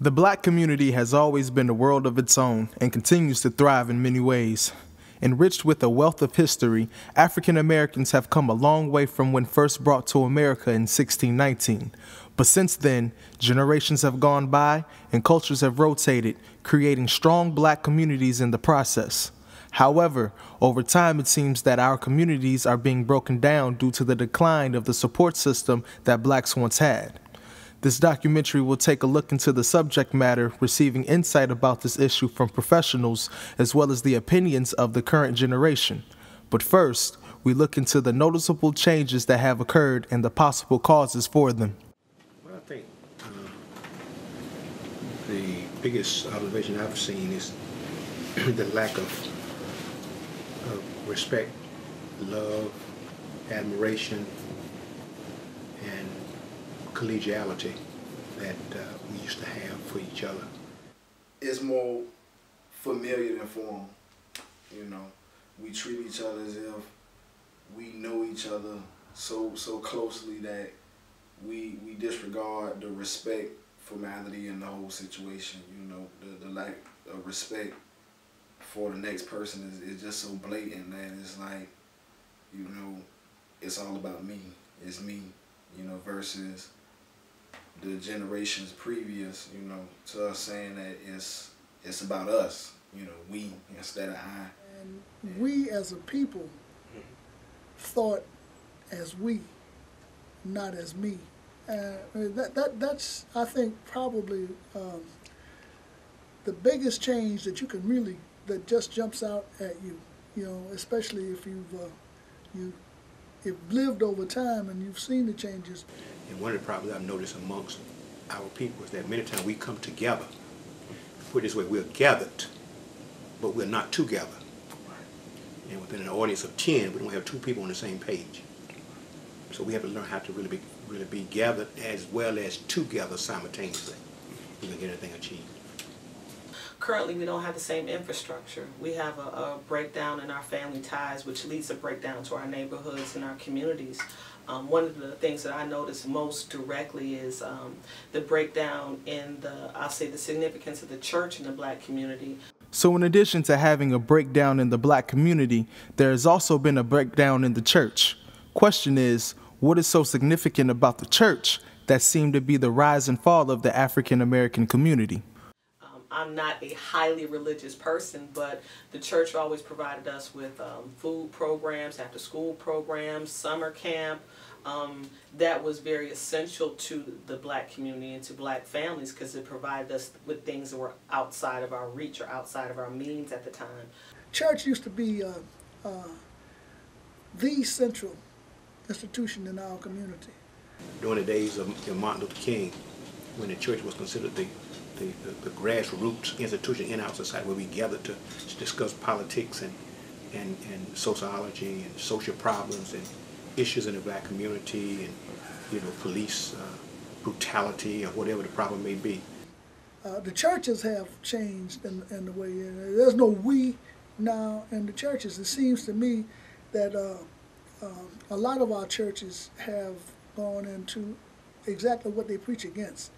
The black community has always been a world of its own and continues to thrive in many ways. Enriched with a wealth of history, African Americans have come a long way from when first brought to America in 1619. But since then, generations have gone by and cultures have rotated, creating strong black communities in the process. However, over time it seems that our communities are being broken down due to the decline of the support system that blacks once had. This documentary will take a look into the subject matter, receiving insight about this issue from professionals as well as the opinions of the current generation. But first, we look into the noticeable changes that have occurred and the possible causes for them. Well, I think the biggest observation I've seen is the lack of respect, love, admiration, and collegiality that we used to have for each other. It's more familiar than formal, you know. We treat each other as if we know each other so closely that we disregard the respect, formality in the whole situation. You know, the lack of respect for the next person is just so blatant that it's like, you know, it's all about me. It's me, you know, versus the generations previous, you know, to us saying that it's about us, you know, we instead of I. And we as a people thought as we, not as me. That's I think probably the biggest change that you can really, that just jumps out at you, you know, especially if you've lived over time and you've seen the changes. And one of the problems I've noticed amongst our people is that many times we come together. Put it this way, we're gathered, but we're not together. And within an audience of 10, we don't have two people on the same page. So we have to learn how to really be gathered as well as together simultaneously. We can get anything achieved. Currently, we don't have the same infrastructure. We have a breakdown in our family ties, which leads to breakdown to our neighborhoods and our communities. One of the things that I notice most directly is the breakdown in I'll say the significance of the church in the black community. So in addition to having a breakdown in the black community, there has also been a breakdown in the church. Question is, what is so significant about the church that seemed to be the rise and fall of the African American community? I'm not a highly religious person, but the church always provided us with food programs, after school programs, summer camp. That was very essential to the black community and to black families because it provided us with things that were outside of our reach or outside of our means at the time. Church used to be the central institution in our community. During the days of Martin Luther King, when the church was considered the grassroots institution in our society where we gathered to discuss politics and sociology and social problems and issues in the black community and, you know, police brutality or whatever the problem may be. The churches have changed in the way, there's no we now in the churches. It seems to me that a lot of our churches have gone into exactly what they preach against.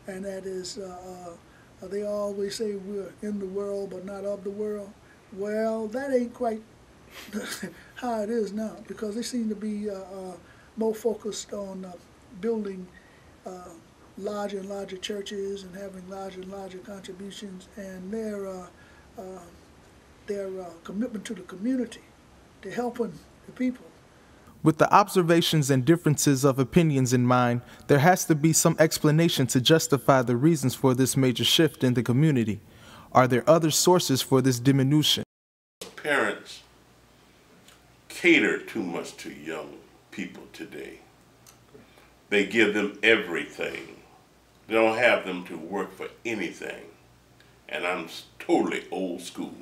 And that is, they always say we're in the world but not of the world. Well, that ain't quite how it is now, because they seem to be more focused on building larger and larger churches and having larger and larger contributions, and their commitment to the community, to helping the people. With the observations and differences of opinions in mind, there has to be some explanation to justify the reasons for this major shift in the community. Are there other sources for this diminution? Parents cater too much to young people today. They give them everything. They don't have them to work for anything. And I'm totally old school.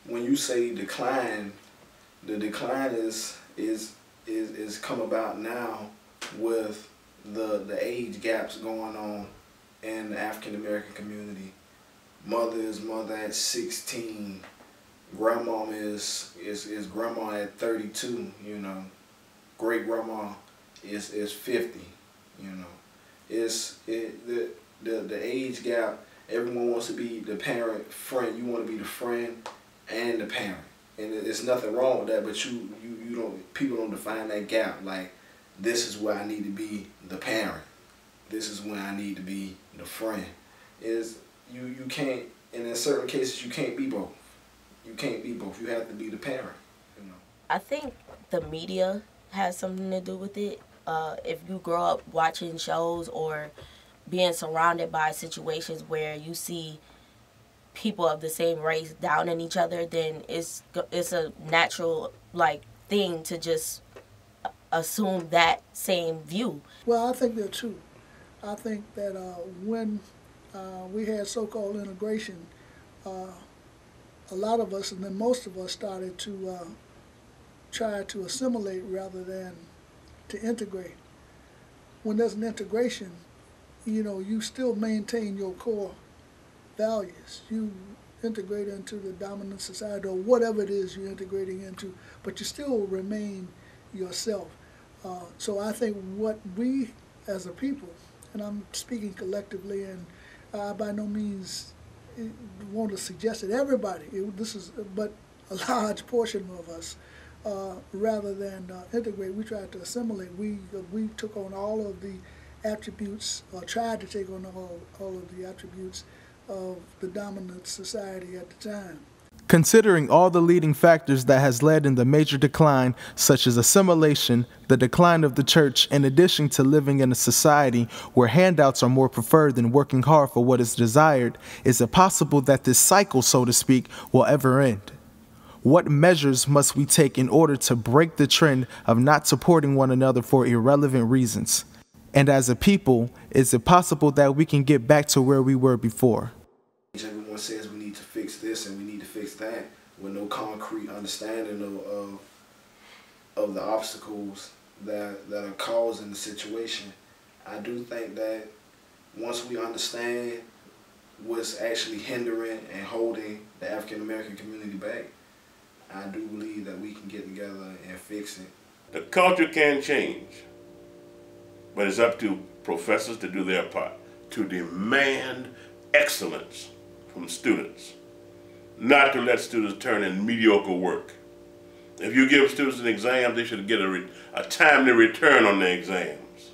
When you say decline, the decline is come about now with the age gaps going on in the African American community. Mother is mother at 16. Grandma is grandma at 32. You know, great grandma is 50. You know, the age gap. Everyone wants to be the parent, friend. You want to be the friend and the parent, and there's nothing wrong with that. But you don't. People don't define that gap. Like, this is where I need to be the parent. This is when I need to be the friend. Is you can't. And in certain cases, you can't be both. You can't be both. You have to be the parent. You know. I think the media has something to do with it. If you grow up watching shows or being surrounded by situations where you see people of the same race downing each other, then it's a natural thing to just assume that same view. Well, I think there too. I think that when we had so-called integration, a lot of us, and then most of us, started to try to assimilate rather than to integrate. When there's an integration, you still maintain your core values. You integrate into the dominant society or whatever it is you're integrating into, but you still remain yourself. So I think what we as a people, and I'm speaking collectively, and by no means want to suggest that everybody, but a large portion of us, rather than integrate, we tried to assimilate. We took on all of the attributes, or tried to take on all of the attributes of the dominant society at the time. Considering all the leading factors that has led in the major decline, such as assimilation, the decline of the church, in addition to living in a society where handouts are more preferred than working hard for what is desired, is it possible that this cycle, so to speak, will ever end? What measures must we take in order to break the trend of not supporting one another for irrelevant reasons? And as a people, is it possible that we can get back to where we were before? Everyone says we need to fix this and we need to fix that, with no concrete understanding of the obstacles that are causing the situation. I do think that once we understand what's actually hindering and holding the African American community back, I do believe that we can get together and fix it. The culture can change, but it's up to professors to do their part, to demand excellence from students, not to let students turn in mediocre work. If you give students an exam, they should get a timely return on their exams.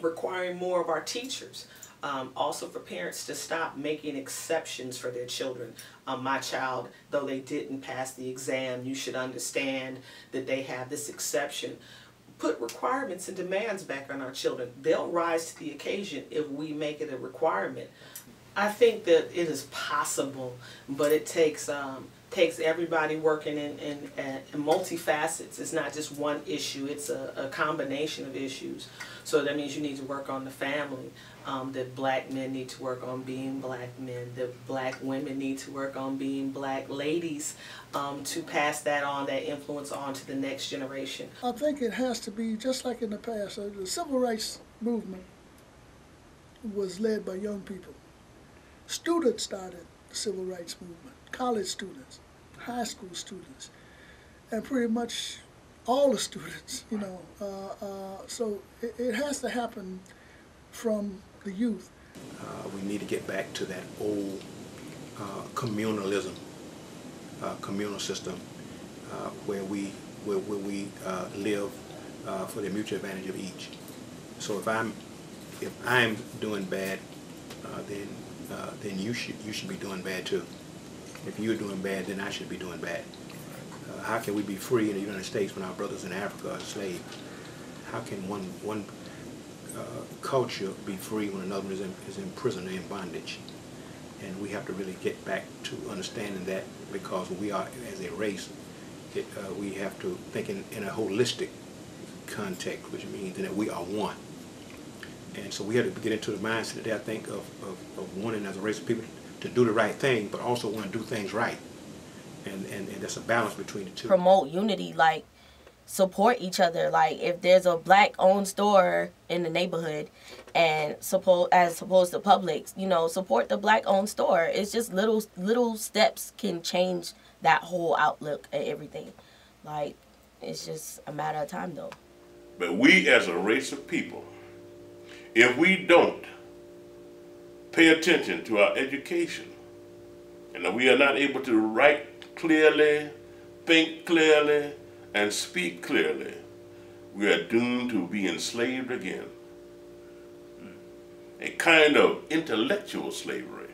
Requiring more of our teachers. Also for parents to stop making exceptions for their children. My child, though they didn't pass the exam, you should understand that they have this exception. Put requirements and demands back on our children. They'll rise to the occasion if we make it a requirement. I think that it is possible, but it takes everybody working in multifacets. It's not just one issue, it's a combination of issues. So that means you need to work on the family, that black men need to work on being black men, that black women need to work on being black ladies, to pass that on, that influence on to the next generation. I think it has to be just like in the past. The civil rights movement was led by young people. Students started the civil rights movement, college students, high school students, and pretty much all the students, so it has to happen from the youth. We need to get back to that old communalism, communal system, where we live for the mutual advantage of each. So if I'm doing bad, then you should be doing bad too. If you're doing bad, then I should be doing bad. How can we be free in the United States when our brothers in Africa are enslaved? How can one culture be free when another is in prison or in bondage? And we have to really get back to understanding that, because we are, as a race, we have to think in a holistic context, which means that we are one. And so we have to get into the mindset that I think of wanting as a race of people to do the right thing, but also want to do things right. And there's a balance between the two. Promote unity, support each other. If there's a black-owned store in the neighborhood, and as opposed to Publix, support the black-owned store. It's just little steps can change that whole outlook at everything. It's just a matter of time, though. But we as a race of people, if we don't pay attention to our education, and if we are not able to write clearly, think clearly, and speak clearly, we are doomed to be enslaved again. A kind of intellectual slavery.